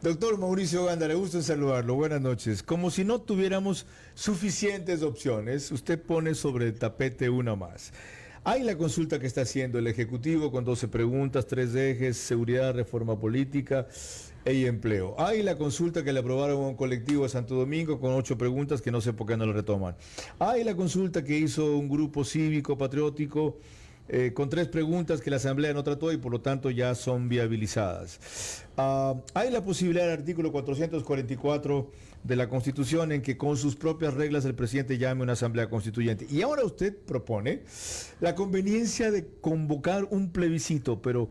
Doctor Mauricio Gándara, le gusto en saludarlo. Buenas noches. Como si no tuviéramos suficientes opciones, usted pone sobre el tapete una más. Hay la consulta que está haciendo el Ejecutivo con 12 preguntas, 3 ejes: seguridad, reforma política y empleo. Hay la consulta que le aprobaron a un colectivo de Santo Domingo con 8 preguntas que no sé por qué no la retoman. Hay la consulta que hizo un grupo cívico patriótico con 3 preguntas que la Asamblea no trató y por lo tanto ya son viabilizadas. Hay la posibilidad del artículo 444 de la Constitución en que con sus propias reglas el presidente llame a una Asamblea Constituyente. Y ahora usted propone la conveniencia de convocar un plebiscito, pero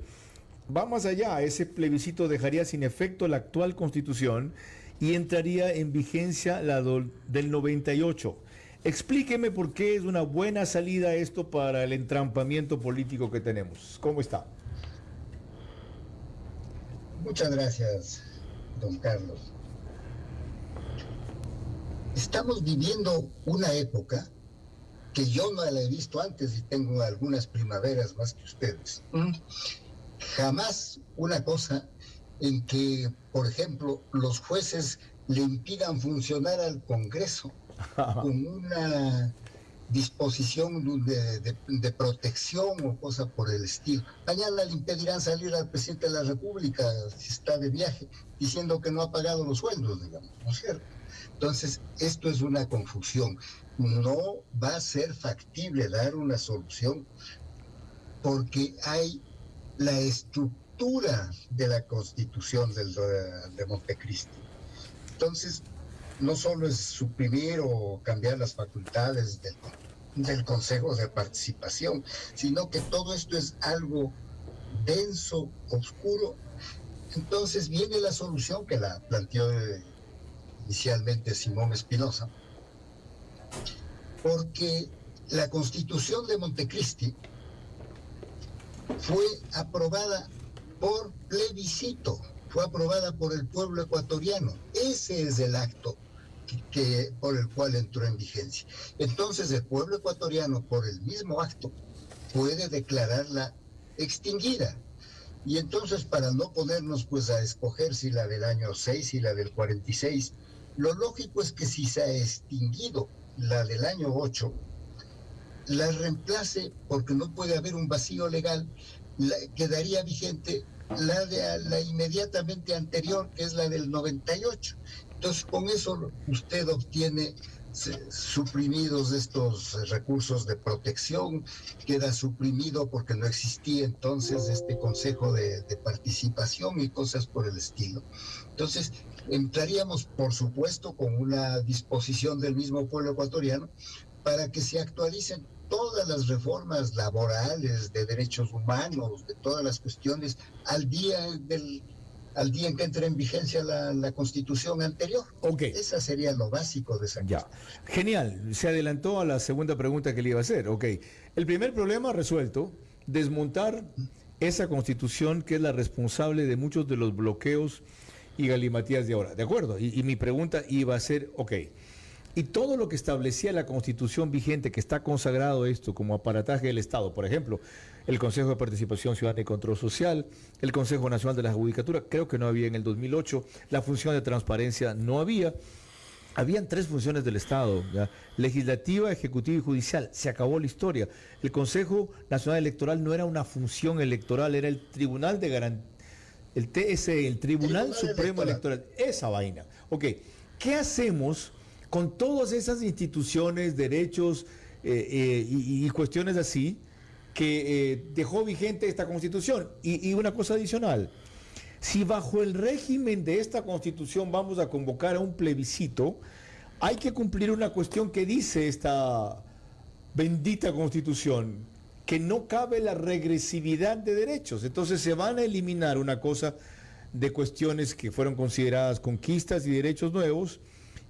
va más allá. Ese plebiscito dejaría sin efecto la actual Constitución y entraría en vigencia la del 98. Explíqueme por qué es una buena salida esto para el entrampamiento político que tenemos. ¿Cómo está? Muchas gracias, don Carlos. Estamos viviendo una época que yo no la he visto antes y tengo algunas primaveras más que ustedes. Jamás una cosa en que, por ejemplo, los jueces le impidan funcionar al Congreso con una disposición de protección o cosa por el estilo. Mañana le impedirán salir al presidente de la República si está de viaje, diciendo que no ha pagado los sueldos, digamos, ¿no es cierto? Entonces, esto es una confusión. No va a ser factible dar una solución porque hay la estructura de la Constitución de Montecristi. Entonces, no solo es suprimir o cambiar las facultades del Consejo de Participación, sino que todo esto es algo denso, oscuro. Entonces viene la solución que la planteó inicialmente Simón Espinosa, porque la Constitución de Montecristi fue aprobada por plebiscito, fue aprobada por el pueblo ecuatoriano. Ese es el acto por el cual entró en vigencia. Entonces el pueblo ecuatoriano, por el mismo acto, puede declararla extinguida. Y entonces, para no ponernos pues a escoger si la del año 6 y la del 46, lo lógico es que si se ha extinguido la del año 8, la reemplace, porque no puede haber un vacío legal, quedaría vigente la inmediatamente anterior, que es la del 98. Entonces, con eso usted obtiene suprimidos estos recursos de protección, queda suprimido porque no existía entonces este Consejo de Participación y cosas por el estilo. Entonces, entraríamos, por supuesto, con una disposición del mismo pueblo ecuatoriano para que se actualicen todas las reformas laborales, de derechos humanos, de todas las cuestiones, al día en que entre en vigencia la Constitución anterior. Okay. Esa sería lo básico de esa ya. Genial. Se adelantó a la segunda pregunta que le iba a hacer. Ok. El primer problema resuelto: desmontar esa Constitución que es la responsable de muchos de los bloqueos y galimatías de ahora. ¿De acuerdo? Y mi pregunta iba a ser, ok, y todo lo que establecía la Constitución vigente, que está consagrado esto como aparataje del Estado, por ejemplo, el Consejo de Participación Ciudadana y Control Social, el Consejo Nacional de la Judicatura, creo que no había en el 2008, la función de transparencia no había. Habían 3 funciones del Estado: ¿ya? Legislativa, ejecutiva y judicial. Se acabó la historia. El Consejo Nacional Electoral no era una función electoral, era el Tribunal de Garantía, el TSE, el Tribunal Supremo Electoral. Esa vaina. Ok, ¿qué hacemos con todas esas instituciones, derechos y cuestiones así que dejó vigente esta Constitución? Y una cosa adicional: si bajo el régimen de esta Constitución vamos a convocar a un plebiscito, hay que cumplir una cuestión que dice esta bendita Constitución, que no cabe la regresividad de derechos. Entonces se van a eliminar una cosa de cuestiones que fueron consideradas conquistas y derechos nuevos,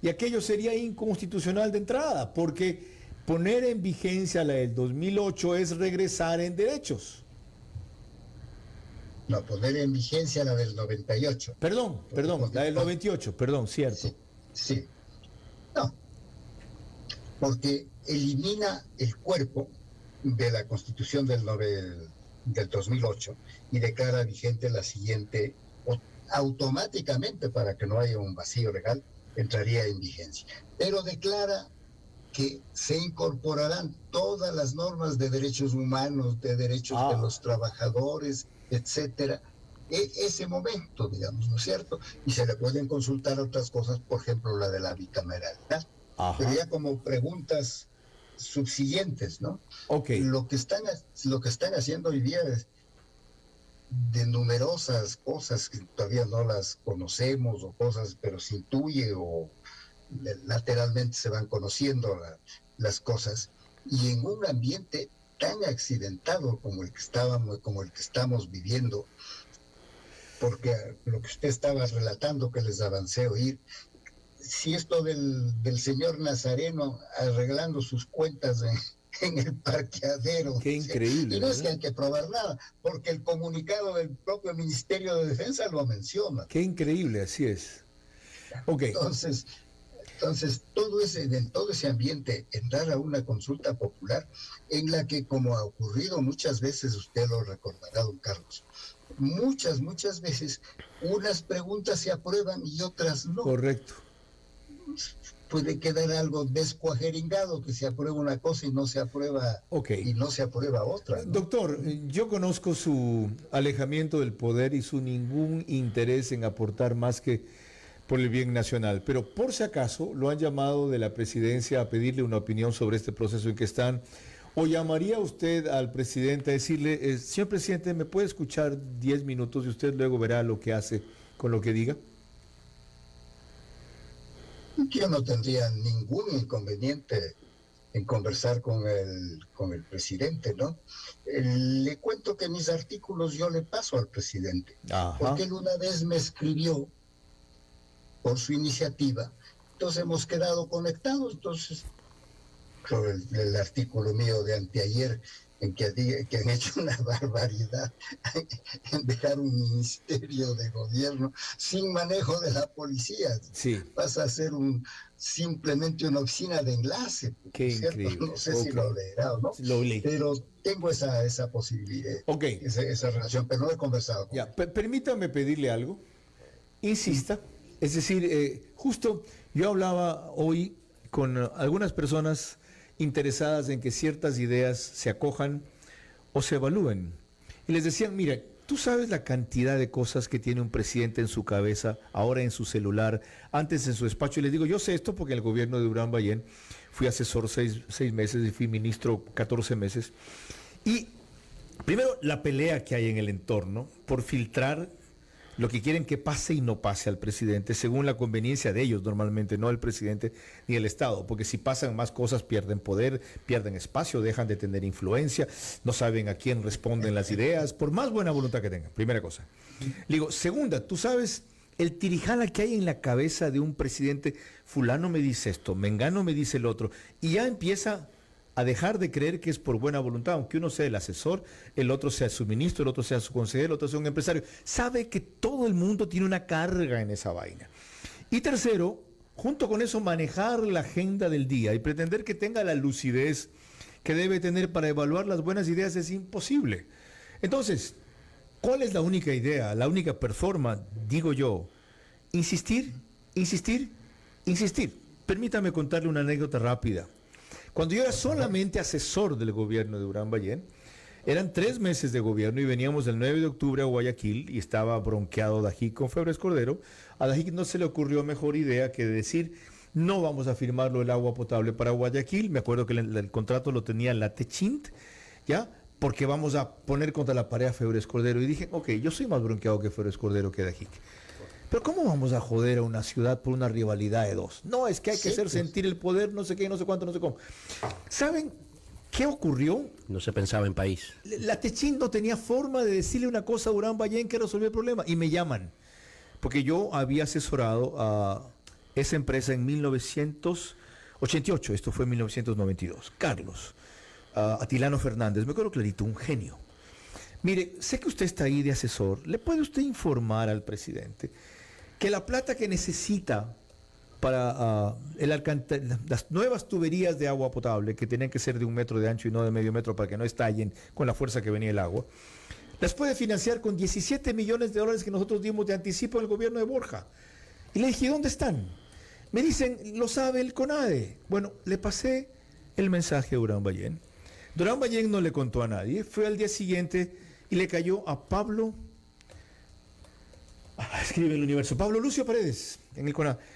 y aquello sería inconstitucional de entrada, porque poner en vigencia la del 2008 es regresar en derechos. No, poner en vigencia la del 98. Perdón, la del 98, perdón, cierto. Sí. No, porque elimina el cuerpo de la Constitución del 2008 y declara vigente la siguiente automáticamente, para que no haya un vacío legal, entraría en vigencia. Pero declara que se incorporarán todas las normas de derechos humanos, de derechos de los trabajadores, etcétera, ese momento, digamos, ¿no es cierto? Y se le pueden consultar otras cosas, por ejemplo, la de la bicameralidad. Pero ya como preguntas subsiguientes, ¿no? Okay. Lo que están haciendo hoy día es de numerosas cosas que todavía no las conocemos, o cosas, pero se intuye, o lateralmente se van conociendo las cosas, y en un ambiente tan accidentado como el que estamos viviendo, porque lo que usted estaba relatando, que les avancé a oír, si esto del señor Nazareno arreglando sus cuentas en el parqueadero. Qué increíble. Y no es que hay que probar nada, porque el comunicado del propio Ministerio de Defensa lo menciona. Qué increíble, así es. Okay. Entonces todo ese ambiente, entrar a una consulta popular en la que, como ha ocurrido muchas veces, usted lo recordará, don Carlos, muchas veces unas preguntas se aprueban y otras no. Correcto. Puede quedar algo descuajeringado, que se aprueba una cosa y no se aprueba, y no se aprueba otra, ¿no? Doctor, yo conozco su alejamiento del poder y su ningún interés en aportar más que por el bien nacional, pero por si acaso lo han llamado de la presidencia a pedirle una opinión sobre este proceso en que están, o llamaría usted al presidente a decirle, señor presidente, ¿me puede escuchar 10 minutos y usted luego verá lo que hace con lo que diga? Yo no tendría ningún inconveniente en conversar con el presidente, ¿no? Le cuento que mis artículos yo le paso al presidente. Ajá. Porque él una vez me escribió por su iniciativa, entonces hemos quedado conectados. Entonces, el artículo mío de anteayer, en que han hecho una barbaridad en dejar un ministerio de gobierno sin manejo de la policía. Sí. Pasa a ser simplemente una oficina de enlace. Qué increíble. No sé si lo leerá o no, pero tengo esa posibilidad, esa relación, pero no he conversado con él. Permítame pedirle algo. Insista. Es decir, justo yo hablaba hoy con algunas personas interesadas en que ciertas ideas se acojan o se evalúen. Y les decían, mira, tú sabes la cantidad de cosas que tiene un presidente en su cabeza, ahora en su celular, antes en su despacho. Y les digo, yo sé esto porque en el gobierno de Durán Ballén fui asesor 6 meses y fui ministro 14 meses. Y primero, la pelea que hay en el entorno por filtrar lo que quieren que pase y no pase al presidente, según la conveniencia de ellos normalmente, no el presidente ni el Estado, porque si pasan más cosas pierden poder, pierden espacio, dejan de tener influencia, no saben a quién responden las ideas, por más buena voluntad que tengan, primera cosa. Digo, segunda, tú sabes el tirijala que hay en la cabeza de un presidente, fulano me dice esto, mengano me dice el otro, y ya empieza a dejar de creer que es por buena voluntad, aunque uno sea el asesor, el otro sea su ministro, el otro sea su consejero, el otro sea un empresario. Sabe que todo el mundo tiene una carga en esa vaina. Y tercero, junto con eso, manejar la agenda del día y pretender que tenga la lucidez que debe tener para evaluar las buenas ideas es imposible. Entonces, ¿cuál es la única idea, la única performance? Digo yo, insistir. Permítame contarle una anécdota rápida. Cuando yo era solamente asesor del gobierno de Durán Ballén, eran 3 meses de gobierno y veníamos el 9 de octubre a Guayaquil y estaba bronqueado Dajic con Febres Cordero. A Dajic no se le ocurrió mejor idea que decir, no vamos a firmarlo el agua potable para Guayaquil. Me acuerdo que el contrato lo tenía la Techint, ¿ya? Porque vamos a poner contra la pared a Febres Cordero. Y dije, yo soy más bronqueado que Febres Cordero que Dajic. Pero ¿cómo vamos a joder a una ciudad por una rivalidad de dos? No, es que hay que hacer sentir el poder, no sé qué, no sé cuánto, no sé cómo. ¿Saben qué ocurrió? No se pensaba en país. La Techint no tenía forma de decirle una cosa a Durán Ballén que resolvió el problema. Y me llaman, porque yo había asesorado a esa empresa en 1988, esto fue en 1992. Carlos, Atilano Fernández, me acuerdo clarito, un genio. Mire, sé que usted está ahí de asesor, ¿le puede usted informar al presidente que la plata que necesita para las nuevas tuberías de agua potable, que tenían que ser de 1 metro de ancho y no de medio metro para que no estallen con la fuerza que venía el agua, las puede financiar con 17 millones de dólares que nosotros dimos de anticipo al gobierno de Borja. Y le dije, ¿dónde están? Me dicen, lo sabe el CONADE. Bueno, le pasé el mensaje a Durán Ballén. Durán Ballén no le contó a nadie, fue al día siguiente y le cayó a Pablo, escribe en el Universo, Pablo Lucio Paredes, en el CONADE.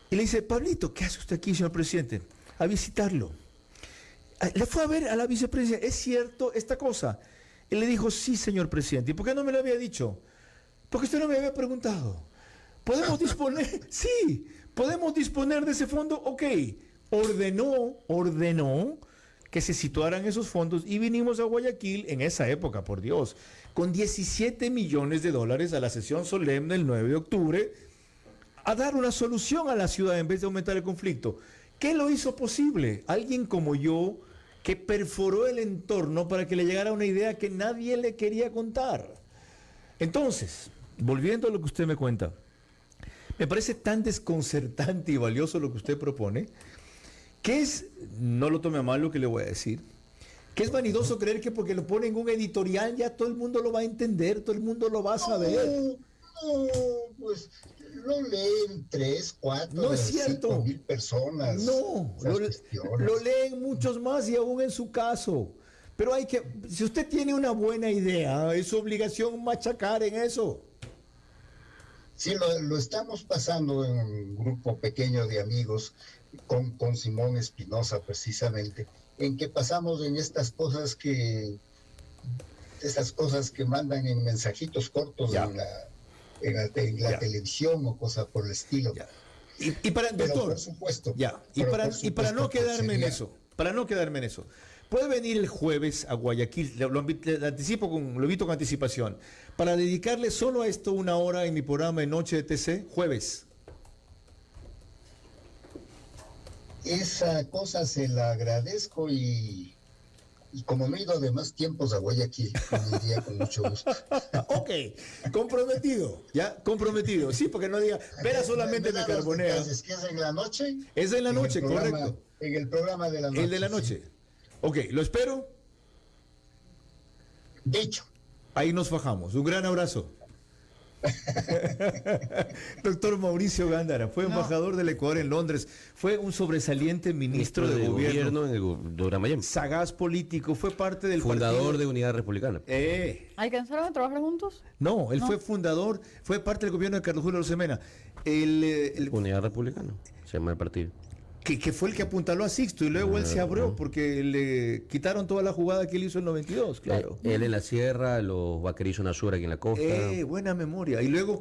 Y le dice, Pablito, ¿qué hace usted aquí, señor presidente? A visitarlo. Le fue a ver a la vicepresidencia, ¿es cierto esta cosa? Él le dijo, sí, señor presidente. ¿Y por qué no me lo había dicho? Porque usted no me había preguntado. ¿Podemos disponer? Sí, podemos disponer de ese fondo. Ok, ordenó que se situaran esos fondos y vinimos a Guayaquil en esa época, por Dios, con 17 millones de dólares a la sesión solemne el 9 de octubre a dar una solución a la ciudad en vez de aumentar el conflicto. ¿Qué lo hizo posible? Alguien como yo que perforó el entorno para que le llegara una idea que nadie le quería contar. Entonces, volviendo a lo que usted me cuenta, me parece tan desconcertante y valioso lo que usted propone, que es, no lo tome a mal lo que le voy a decir, que es vanidoso creer que porque lo pone en un editorial ya todo el mundo lo va a entender, todo el mundo lo va a saber. No, pues lo leen 3, 4, no es cierto. 5,000 personas. No, lo leen muchos más y aún en su caso. Pero hay que, si usted tiene una buena idea, es su obligación machacar en eso. Sí, lo estamos pasando en un grupo pequeño de amigos con Simón Espinosa precisamente, en que pasamos en estas cosas que mandan en mensajitos cortos en la televisión o cosas por el estilo. Ya. Y para, pero doctor, por supuesto. Ya. Y para no quedarme en eso, puede venir el jueves a Guayaquil, lo invito con anticipación, para dedicarle solo a esto 1 hora en mi programa de Noche de TC, jueves. Esa cosa se la agradezco y como no he ido de más tiempos a Guayaquil, me iría con mucho gusto. Ok, comprometido, sí, porque no diga, Vera solamente me carbonea. Entonces, ¿qué es en la noche? Es en la noche, correcto. En el programa de la noche. El de la noche. Sí. Ok, lo espero. Dicho. Ahí nos fajamos. Un gran abrazo. Doctor Mauricio Gándara, fue embajador del Ecuador en Londres, fue un sobresaliente ministro de gobierno en el Durán Ballén, sagaz político, fue parte del fundador partido de Unidad Republicana. ¿Alcanzaron a trabajar juntos? No, él fue fundador, fue parte del gobierno de Carlos Julio Rosemena. Unidad Republicana, se llama el partido. Que fue el que apuntaló a Sixto y luego él se abrió porque le quitaron toda la jugada que él hizo en 92, claro. Él en la sierra, los vaquerizos en Azura aquí en la costa. Buena memoria. Y luego